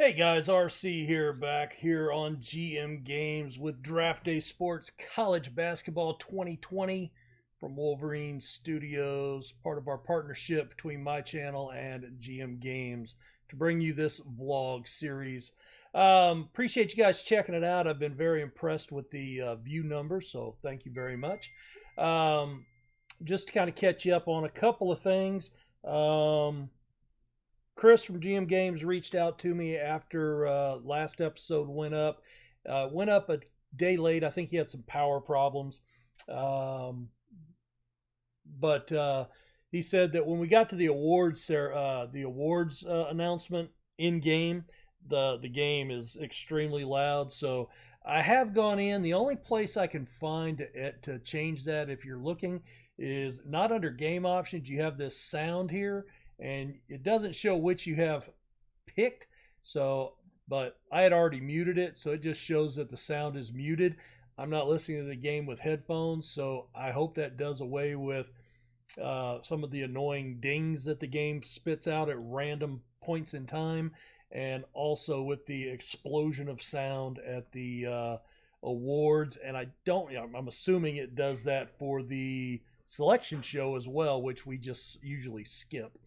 Hey guys, RC here, back here on GM Games with Draft Day Sports College Basketball 2020 from Wolverine Studios, part of our partnership between my channel and GM Games to bring you this vlog series. Appreciate you guys checking it out. I've been very impressed with the view numbers, so thank you very much. Just to kind of catch you up on a couple of things. Chris from GM Games reached out to me after last episode went up. Went up a day late. I think he had some power problems. But he said that when we got to the awards announcement in game, the game is extremely loud. So I have gone in. The only place I can find to change that, if you're looking, is not under game options. You have this sound here, and it doesn't show which you have picked. So, but I had already muted it, so it just shows that the sound is muted. I'm not listening to the game with headphones, so I hope that does away with some of the annoying dings that the game spits out at random points in time, and also with the explosion of sound at the awards. And I'm assuming it does that for the selection show as well, which we just usually skip.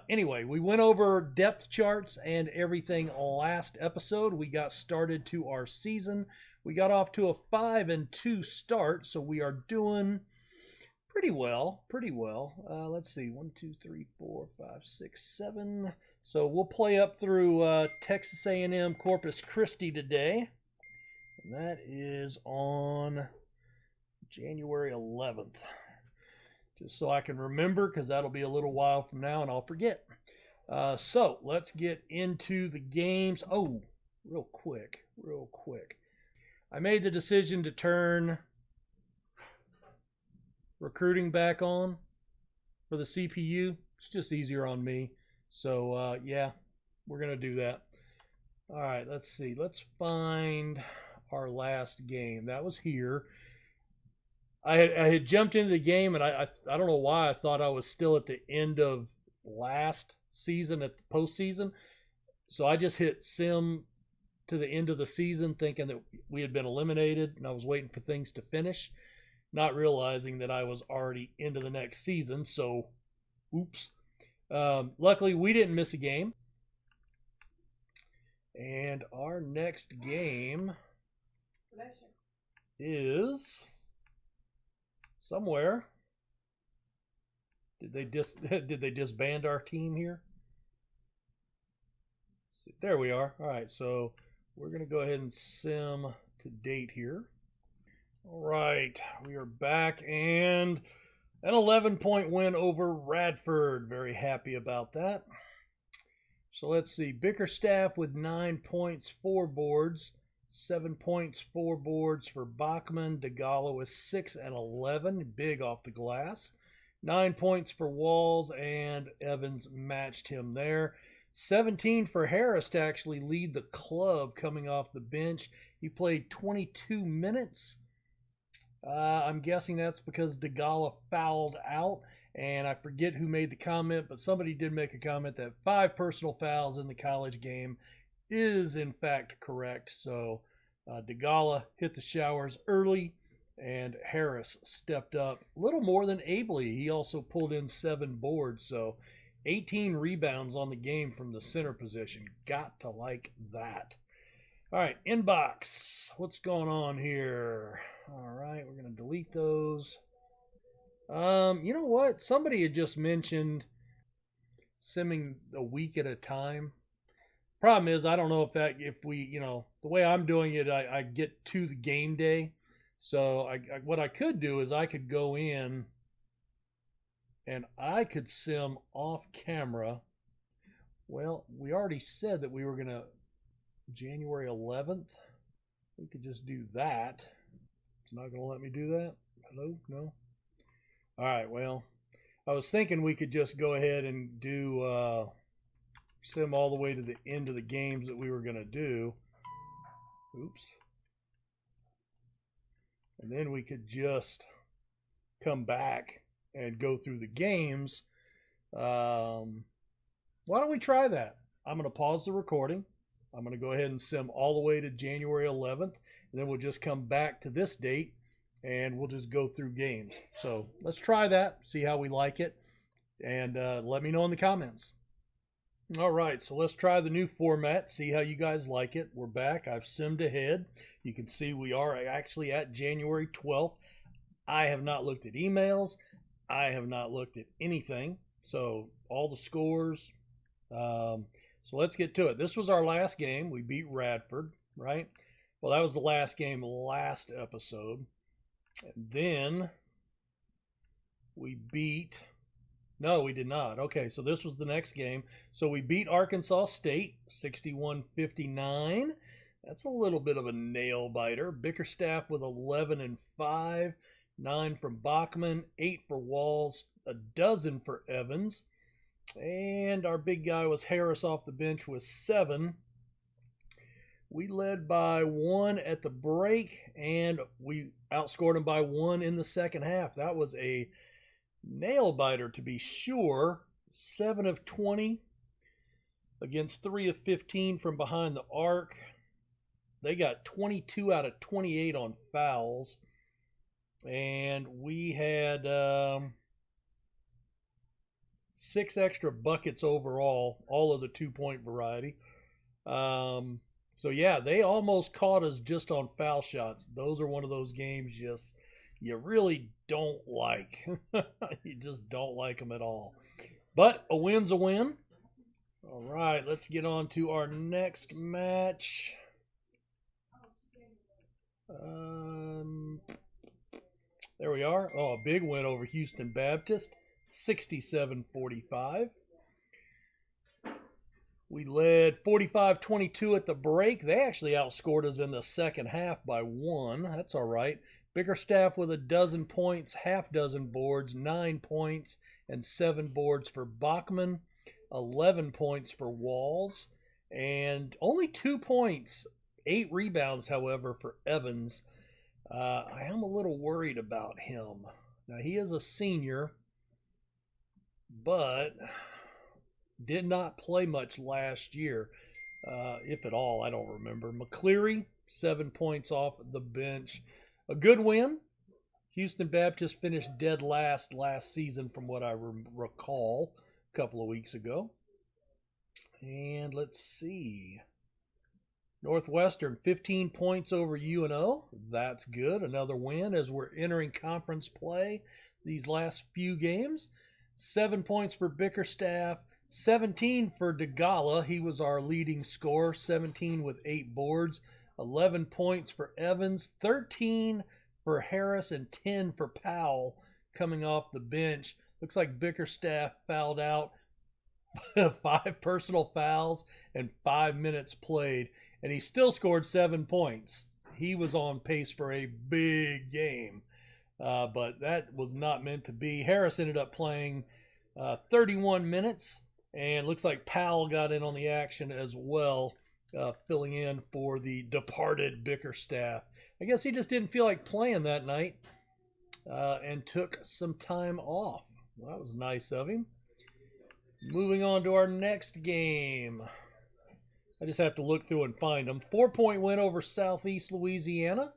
Anyway, we went over depth charts and everything last episode. We got started to our season. We got off to a 5-2 start, so we are doing pretty well. Let's see, 1, 2, 3, 4, 5, 6, 7. So we'll play up through Texas A&M Corpus Christi today, and that is on January 11th. Just so I can remember, because that'll be a little while from now and I'll forget. So let's get into the games. Oh, real quick. I made the decision to turn recruiting back on for the CPU. It's just easier on me. So yeah, we're going to do that. All right, let's see. Let's find our last game. That was here. I had jumped into the game, and I don't know why I thought I was still at the end of last season at the postseason. So I just hit sim to the end of the season thinking that we had been eliminated, and I was waiting for things to finish, not realizing that I was already into the next season. So, oops. Luckily, we didn't miss a game. And our next game is somewhere. Did they disband our team here? See, there we are. All right, so we're going to go ahead and sim to date here. All right, we are back, and an 11-point win over Radford. Very happy about that. So let's see. Bickerstaff with 9 points, 4 boards. 7 points, 4 boards for Bachman. DeGala with 6 and 11, big off the glass. 9 points for Walls, and Evans matched him there. 17 for Harris to actually lead the club coming off the bench. He played 22 minutes. I'm guessing that's because DeGala fouled out, and I forget who made the comment, but somebody did make a comment that 5 personal fouls in the college game is in fact correct. So DeGala hit the showers early, and Harris stepped up a little more than ably. He also pulled in 7 boards, so 18 rebounds on the game from the center position. Got to like that. All right, inbox. What's going on here? All right, we're going to delete those. You know what? Somebody had just mentioned simming a week at a time. Problem is, I don't know if we, the way I'm doing it, I get to the game day. So what I could do is I could go in and I could sim off camera. Well, we already said that we were going to January 11th. We could just do that. It's not going to let me do that. Hello? No? All right, well, I was thinking we could just go ahead and do sim all the way to the end of the games that we were going to do. Oops. And then we could just come back and go through the games. Why don't we try that? I'm going to pause the recording. I'm going to go ahead and sim all the way to January 11th, and then we'll just come back to this date and we'll just go through games. So let's try that, see how we like it, and let me know in the comments. All right, so let's try the new format, see how you guys like it. We're back. I've simmed ahead. You can see we are actually at January 12th. I have not looked at emails. I have not looked at anything. So all the scores. So let's get to it. This was our last game. We beat Radford, right? Well, that was the last game last episode. And then we beat... No, we did not. Okay, so this was the next game. So we beat Arkansas State, 61-59. That's a little bit of a nail-biter. Bickerstaff with 11 and 5. 9 from Bachman, 8 for Walls, a dozen for Evans. And our big guy was Harris off the bench with 7. We led by 1 at the break, and we outscored them by 1 in the second half. That was a nail-biter to be sure. 7 of 20 against 3 of 15 from behind the arc. They got 22 out of 28 on fouls. And we had 6 extra buckets overall, all of the 2-point variety. So yeah, they almost caught us just on foul shots. Those are one of those games you really don't like. You just don't like them at all. But a win's a win. All right, let's get on to our next match. There we are. Oh, a big win over Houston Baptist, 67-45. We led 45-22 at the break. They actually outscored us in the second half by 1. That's all right. Bickerstaff with a dozen points, half dozen boards, 9 points, and 7 boards for Bachman, 11 points for Walls, and only 2 points, 8 rebounds, however, for Evans. I am a little worried about him. Now, he is a senior, but did not play much last year, if at all. I don't remember. McCleary, 7 points off the bench. A good win. Houston Baptist finished dead last season from what I recall a couple of weeks ago. And let's see. Northwestern, 15 points over UNO. That's good. Another win as we're entering conference play these last few games. 7 points for Bickerstaff. 17 for DeGala. He was our leading scorer. 17 with 8 boards. 11 points for Evans. 13 for Harris and 10 for Powell coming off the bench. Looks like Bickerstaff fouled out 5 personal fouls and 5 minutes played. And he still scored 7 points. He was on pace for a big game. But that was not meant to be. Harris ended up playing 31 minutes. And looks like Powell got in on the action as well, filling in for the departed Bickerstaff. I guess he just didn't feel like playing that night and took some time off. Well, that was nice of him. Moving on to our next game. I just have to look through and find them. 4-point win over Southeast Louisiana.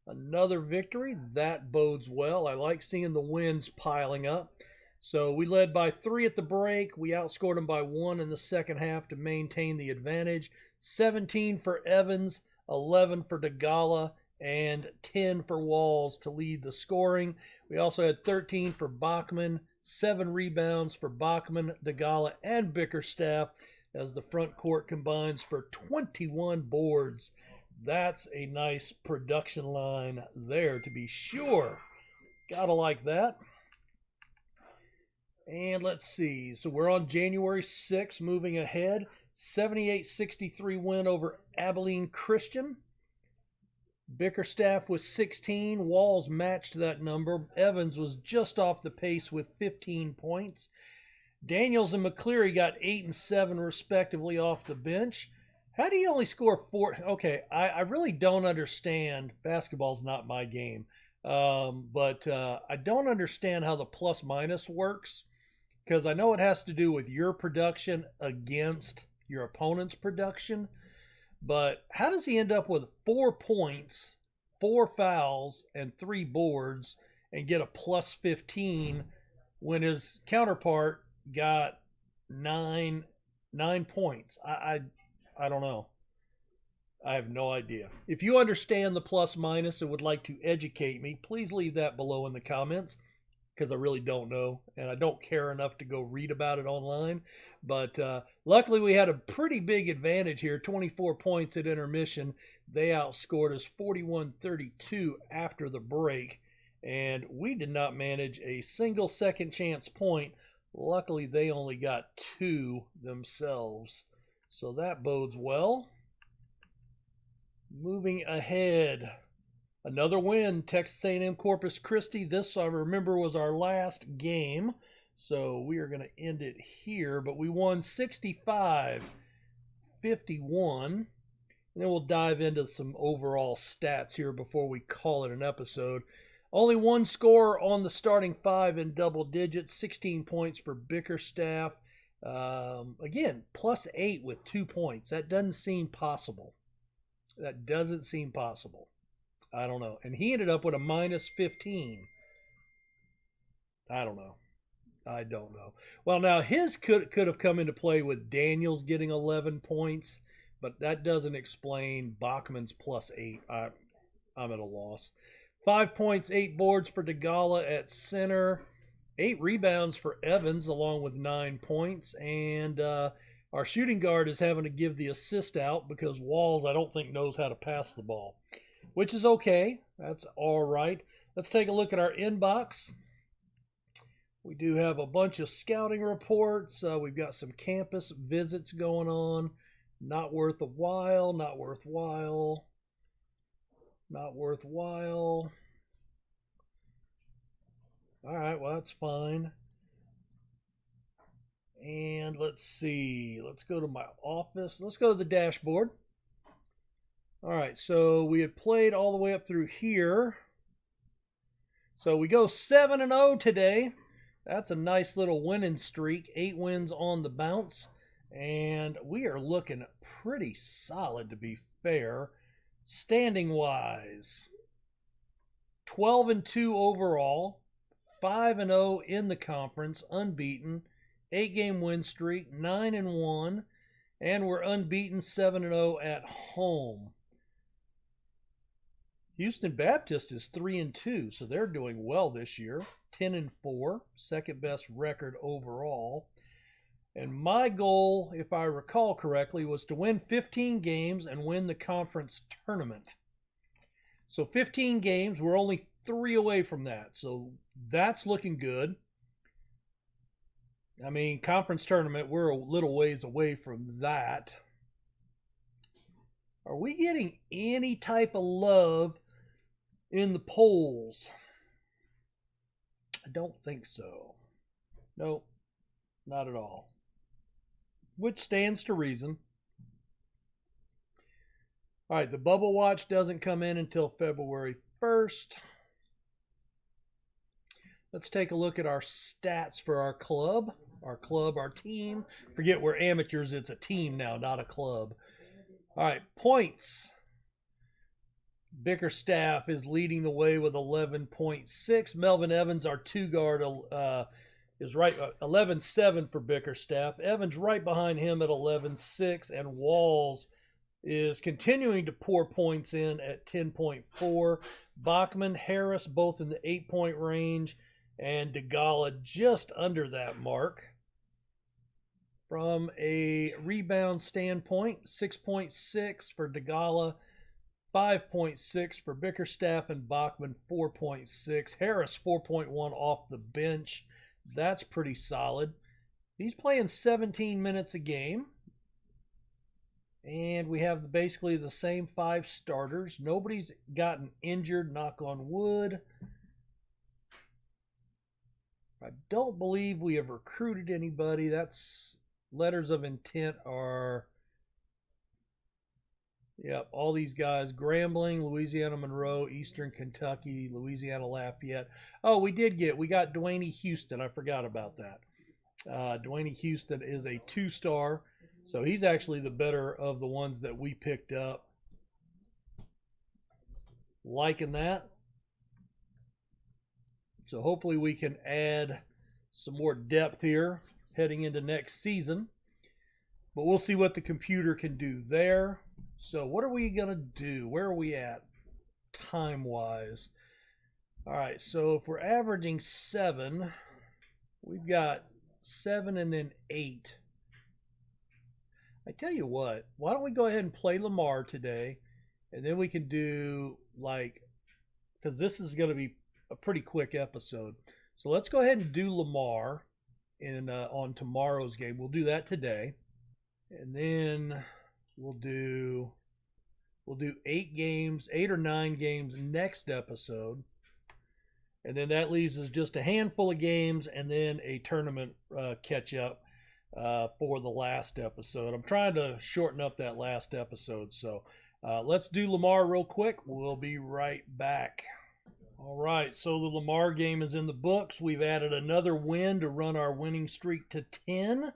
Another victory. That bodes well. I like seeing the wins piling up. So we led by 3 at the break. We outscored them by 1 in the second half to maintain the advantage. 17 for Evans, 11 for DeGala, and 10 for Walls to lead the scoring. We also had 13 for Bachman, 7 rebounds for Bachman, DeGala, and Bickerstaff as the front court combines for 21 boards. That's a nice production line there to be sure. Gotta like that. And let's see. So we're on January 6th, moving ahead. 78-63 win over Abilene Christian. Bickerstaff was 16. Walls matched that number. Evans was just off the pace with 15 points. Daniels and McCleary got 8 and 7 respectively off the bench. How do you only score 4? Okay, I really don't understand. Basketball's not my game. But I don't understand how the plus-minus works, because I know it has to do with your production against your opponent's production. But how does he end up with 4 points, 4 fouls, and 3 boards and get a plus 15 when his counterpart got 9 points? I don't know. I have no idea. If you understand the plus minus and would like to educate me, please leave that below in the comments, because I really don't know, and I don't care enough to go read about it online. But luckily we had a pretty big advantage here, 24 points at intermission. They outscored us 41-32 after the break, and we did not manage a single second chance point. Luckily they only got 2 themselves, so that bodes well. Moving ahead, another win, Texas A&M Corpus Christi. This, I remember, was our last game, so we are going to end it here. But we won 65-51. And then we'll dive into some overall stats here before we call it an episode. Only 1 score on the starting 5 in double digits, 16 points for Bickerstaff. Again, plus 8 with 2 points. That doesn't seem possible. That doesn't seem possible. I don't know. And he ended up with a minus 15. I don't know. I don't know. Well, now his could have come into play with Daniels getting 11 points, but that doesn't explain Bachman's plus 8. I'm at a loss. 5 points, 8 boards for DeGala at center. 8 rebounds for Evans, along with 9 points. And our shooting guard is having to give the assist out because Walls, I don't think, knows how to pass the ball, which is okay. That's all right. Let's take a look at our inbox. We do have a bunch of scouting reports. We've got some campus visits going on. Not worth a while, not worthwhile, not worthwhile. All right, well, that's fine. And let's see. Let's go to my office. Let's go to the dashboard. All right, so we had played all the way up through here. So we go 7-0 today. That's a nice little winning streak. 8 wins on the bounce. And we are looking pretty solid, to be fair. Standing-wise, 12-2 overall. 5-0 in the conference, unbeaten. 8-game win streak, 9-1. And we're unbeaten, 7-0 at home. Houston Baptist is 3-2, so they're doing well this year. 10-4, second best record overall. And my goal, if I recall correctly, was to win 15 games and win the conference tournament. So 15 games, we're only 3 away from that. So that's looking good. I mean, conference tournament, we're a little ways away from that. Are we getting any type of love in the polls? I don't think so. Nope, not at all. Which stands to reason. All right, the Bubble Watch doesn't come in until February 1st. Let's take a look at our stats for our club. Our team. Forget we're amateurs, it's a team now, not a club. All right, points. Bickerstaff is leading the way with 11.6. Melvin Evans, our 2-guard, is right 11.7 for Bickerstaff. Evans right behind him at 11.6, and Walls is continuing to pour points in at 10.4. Bachman, Harris, both in the 8-point range, and DeGala just under that mark. From a rebound standpoint, 6.6 for DeGala, 5.6 for Bickerstaff, and Bachman 4.6. Harris 4.1 off the bench. That's pretty solid. He's playing 17 minutes a game. And we have basically the same 5 starters. Nobody's gotten injured, knock on wood. I don't believe we have recruited anybody. That's letters of intent are, yep, all these guys. Grambling, Louisiana Monroe, Eastern Kentucky, Louisiana Lafayette. Oh, we got Dwayne Houston. I forgot about that. Dwayne Houston is a 2-star. So he's actually the better of the ones that we picked up. Liking that. So hopefully we can add some more depth here heading into next season. But we'll see what the computer can do there. So what are we going to do? Where are we at time-wise? All right, so if we're averaging 7, we've got 7 and then 8. I tell you what, why don't we go ahead and play Lamar today, and then we can do, like, because this is going to be a pretty quick episode. So let's go ahead and do Lamar on tomorrow's game. We'll do that today. And then we'll do 8 games, 8 or 9 games next episode. And then that leaves us just a handful of games and then a tournament catch up for the last episode. I'm trying to shorten up that last episode. So let's do Lamar real quick. We'll be right back. All right, so the Lamar game is in the books. We've added another win to run our winning streak to 10.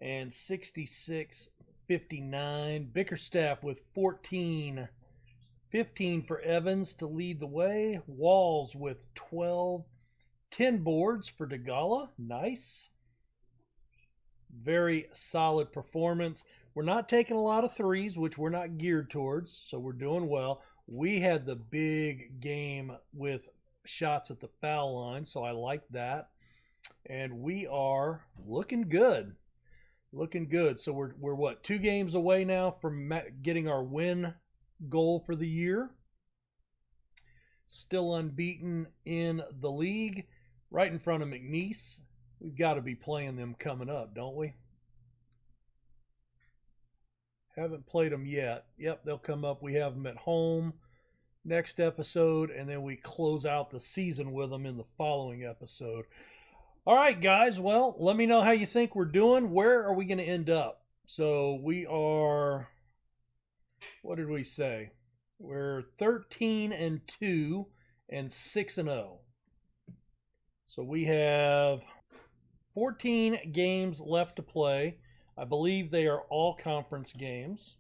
And 66-59. Bickerstaff with 14. 15 for Evans to lead the way. Walls with 12. 10 boards for DeGala. Nice. Very solid performance. We're not taking a lot of threes, which we're not geared towards, so we're doing well. We had the big game with shots at the foul line, so I like that. And we are looking good. Looking good. So we're what, 2 games away now from getting our win goal for the year. Still unbeaten in the league. Right in front of McNeese. We've got to be playing them coming up, don't we? Haven't played them yet. Yep, they'll come up. We have them at home next episode, and then we close out the season with them in the following episode. All right, guys. Well, let me know how you think we're doing. Where are we going to end up? So we are, what did we say? We're 13-2 and 6-0. So we have 14 games left to play. I believe they are all conference games.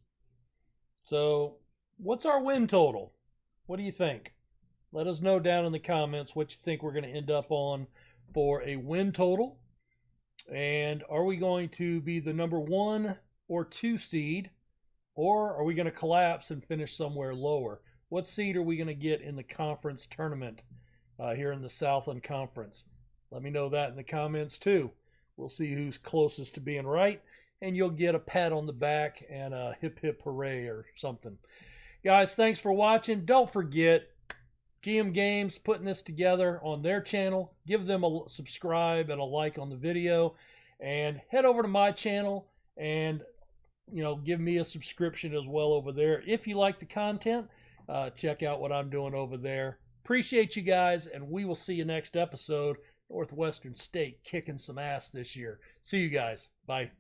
So what's our win total? What do you think? Let us know down in the comments what you think we're going to end up on for a win total. And are we going to be the number 1 or 2 seed, or are we going to collapse and finish somewhere lower? What seed are we going to get in the conference tournament here in the Southland Conference? Let me know that in the comments too. We'll see who's closest to being right, and you'll get a pat on the back and a hip hip hooray or something. Guys, thanks for watching. Don't forget, GM Games putting this together on their channel. Give them a subscribe and a like on the video, and head over to my channel and give me a subscription as well over there. If you like the content, check out what I'm doing over there. Appreciate you guys, and we will see you next episode. Northwestern State kicking some ass this year. See you guys. Bye.